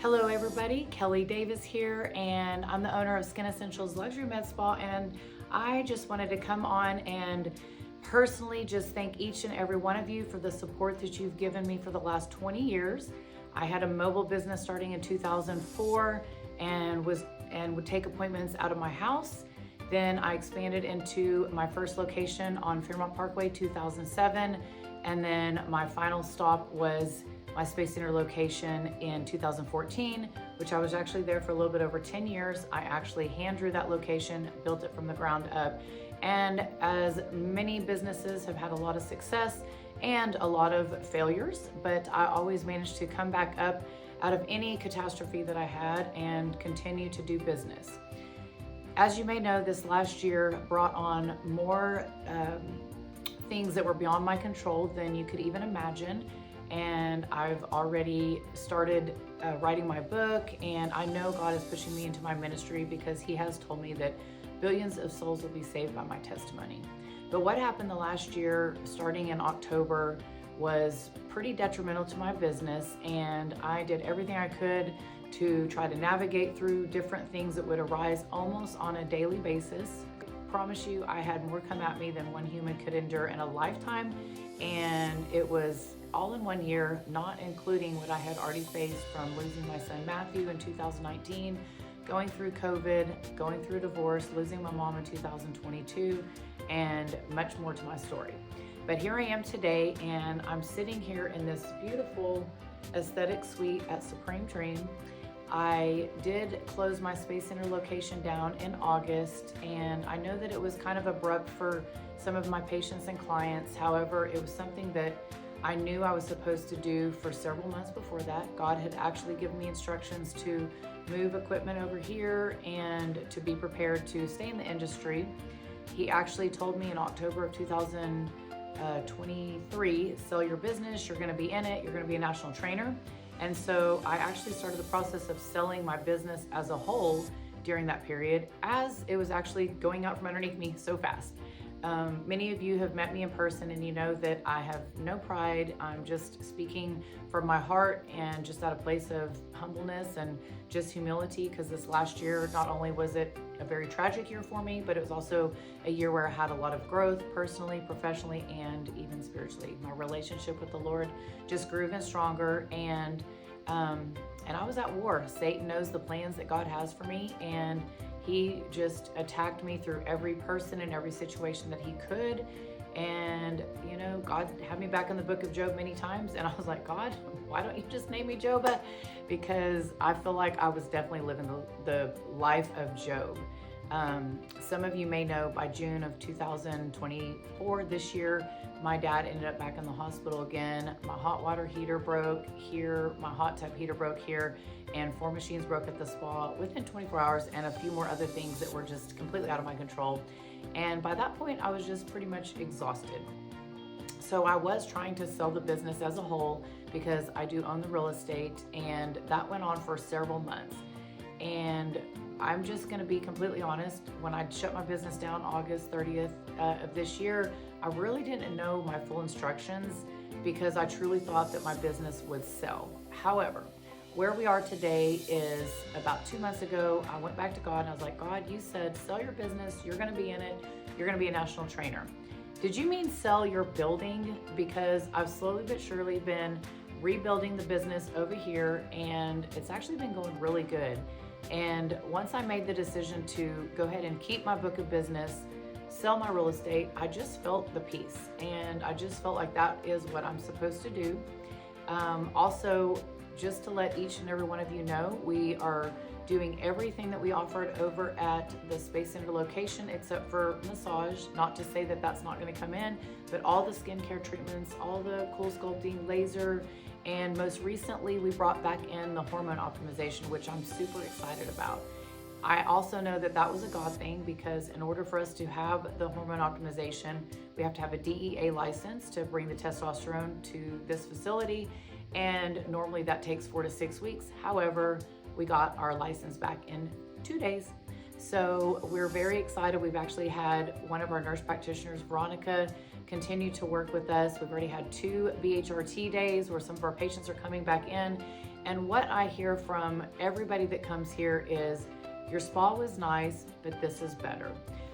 Hello everybody, Kelly Davis here, and I'm the owner of Skin Essentials Luxury Med Spa, and I just wanted to come on and personally just thank each and every one of you for the support that you've given me for the last 20 years. I had a mobile business starting in 2004 and would take appointments out of my house. Then I expanded into my first location on Fairmont Parkway 2007, and then my final stop was my Space Center location in 2014, which I was actually there for a little bit over 10 years. I actually hand drew that location, built it from the ground up. And as many businesses have had a lot of success and a lot of failures, but I always managed to come back up out of any catastrophe that I had and continue to do business. As you may know, this last year brought on more things that were beyond my control than you could even imagine. And I've already started writing my book, and I know God is pushing me into my ministry because He has told me that billions of souls will be saved by my testimony. But what happened the last year, starting in October, was pretty detrimental to my business, and I did everything I could to try to navigate through different things that would arise almost on a daily basis. I promise you, I had more come at me than one human could endure in a lifetime, and it was all in 1 year, not including what I had already faced from losing my son Matthew in 2019, going through COVID, going through divorce, losing my mom in 2022, and much more to my story. But here I am today, and I'm sitting here in this beautiful aesthetic suite at Supreme Dream. I did close my Space Center location down in August, and I know that it was kind of abrupt for some of my patients and clients. However, it was something that I knew I was supposed to do for several months before that. God had actually given me instructions to move equipment over here and to be prepared to stay in the industry. He actually told me in October of 2023, sell your business, you're gonna be in it, you're gonna be a national trainer. And so I actually started the process of selling my business as a whole during that period, as it was actually going out from underneath me so fast. Many of you have met me in person, and you know that I have no pride. I'm just speaking from my heart and just out of a place of humbleness and just humility, because this last year, not only was it a very tragic year for me, but it was also a year where I had a lot of growth personally, professionally, and even spiritually. My relationship with the Lord just grew even stronger, and I was at war. Satan knows the plans that God has for me, and he just attacked me through every person and every situation that he could. And, you know, God had me back in the book of Job many times. And I was like, God, why don't you just name me Job? Because I feel like I was definitely living the life of Job. Some of you may know by June of 2024, this year, my dad ended up back in the hospital again. My hot water heater broke here, my hot tub heater broke here, and 4 machines broke at the spa within 24 hours, and a few more other things that were just completely out of my control. And by that point, I was just pretty much exhausted. So I was trying to sell the business as a whole because I do own the real estate, and that went on for several months. And I'm just gonna be completely honest, when I shut my business down August 30th of this year, I really didn't know my full instructions because I truly thought that my business would sell. However, where we are today is about 2 months ago, I went back to God and I was like, God, you said sell your business, you're gonna be in it, you're gonna be a national trainer. Did you mean sell your building? Because I've slowly but surely been rebuilding the business over here, and it's actually been going really good. And once I made the decision to go ahead and keep my book of business, sell my real estate, I just felt the peace, and I just felt like that is what I'm supposed to do. Also, just to let each and every one of you know, we are doing everything that we offered over at the Space Center location except for massage. Not to say that that's not going to come in, but all the skincare treatments, all the cool sculpting, laser, and most recently we brought back in the hormone optimization, which I'm super excited about. I also know that that was a God thing, because in order for us to have the hormone optimization, we have to have a DEA license to bring the testosterone to this facility, and normally that takes 4 to 6 weeks. However, we got our license back in 2 days. So we're very excited. We've actually had one of our nurse practitioners, Veronica, continue to work with us. We've already had 2 BHRT days where some of our patients are coming back in, And what I hear from everybody that comes here is, your spa was nice, but this is better.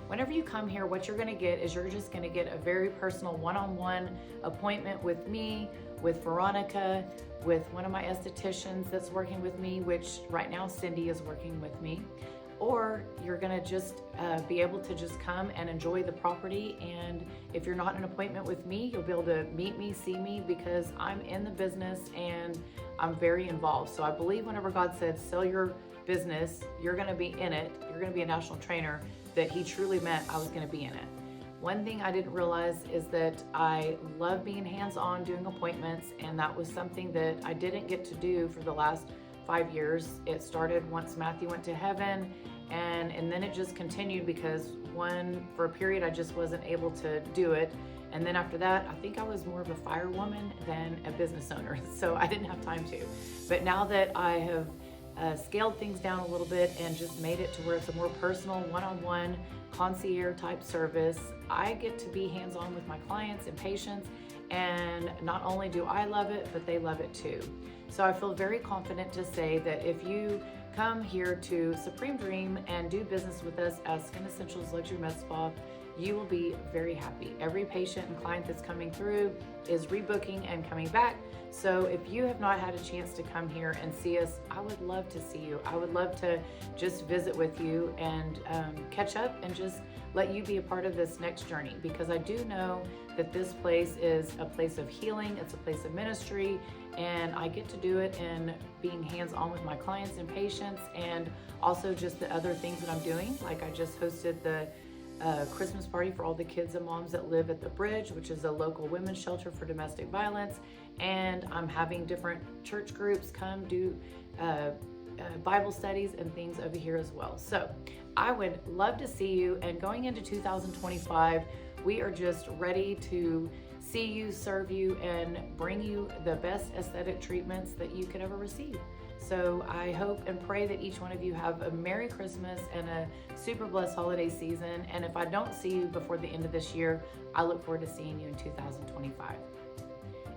Whenever you come here, what you're gonna get is you're just gonna get a very personal one-on-one appointment with me, with Veronica, with one of my estheticians that's working with me, which right now Cindy is working with me. Or you're gonna just be able to just come and enjoy the property. And if you're not in an appointment with me, you'll be able to meet me, see me, because I'm in the business and I'm very involved. So I believe whenever God said, sell your business, you're gonna be in it, you're gonna be a national trainer, that he truly meant I was gonna be in it. One thing I didn't realize is that I love being hands-on doing appointments, and that was something that I didn't get to do for the last 5 years. It started once Matthew went to heaven, and then it just continued because for a period I just wasn't able to do it. And then after that, I think I was more of a firewoman than a business owner, so I didn't have time to. But now that I have scaled things down a little bit and just made it to where it's a more personal, one-on-one, concierge type service, I get to be hands-on with my clients and patients, and not only do I love it, but they love it too. So I feel very confident to say that if you come here to Supreme Dream and do business with us as Skin Essentials Luxury Med Spa, you will be very happy. Every patient and client that's coming through is rebooking and coming back. So if you have not had a chance to come here and see us, I would love to see you. I would love to just visit with you and catch up and just let you be a part of this next journey, because I do know that this place is a place of healing, it's a place of ministry, and I get to do it in being hands-on with my clients and patients, and also just the other things that I'm doing. Like I just hosted the Christmas party for all the kids and moms that live at the Bridge, which is a local women's shelter for domestic violence. And I'm having different church groups come do Bible studies and things over here as well. So I would love to see you. And going into 2025, we are just ready to see you, serve you, and bring you the best aesthetic treatments that you could ever receive. So I hope and pray that each one of you have a Merry Christmas and a super blessed holiday season. And if I don't see you before the end of this year, I look forward to seeing you in 2025.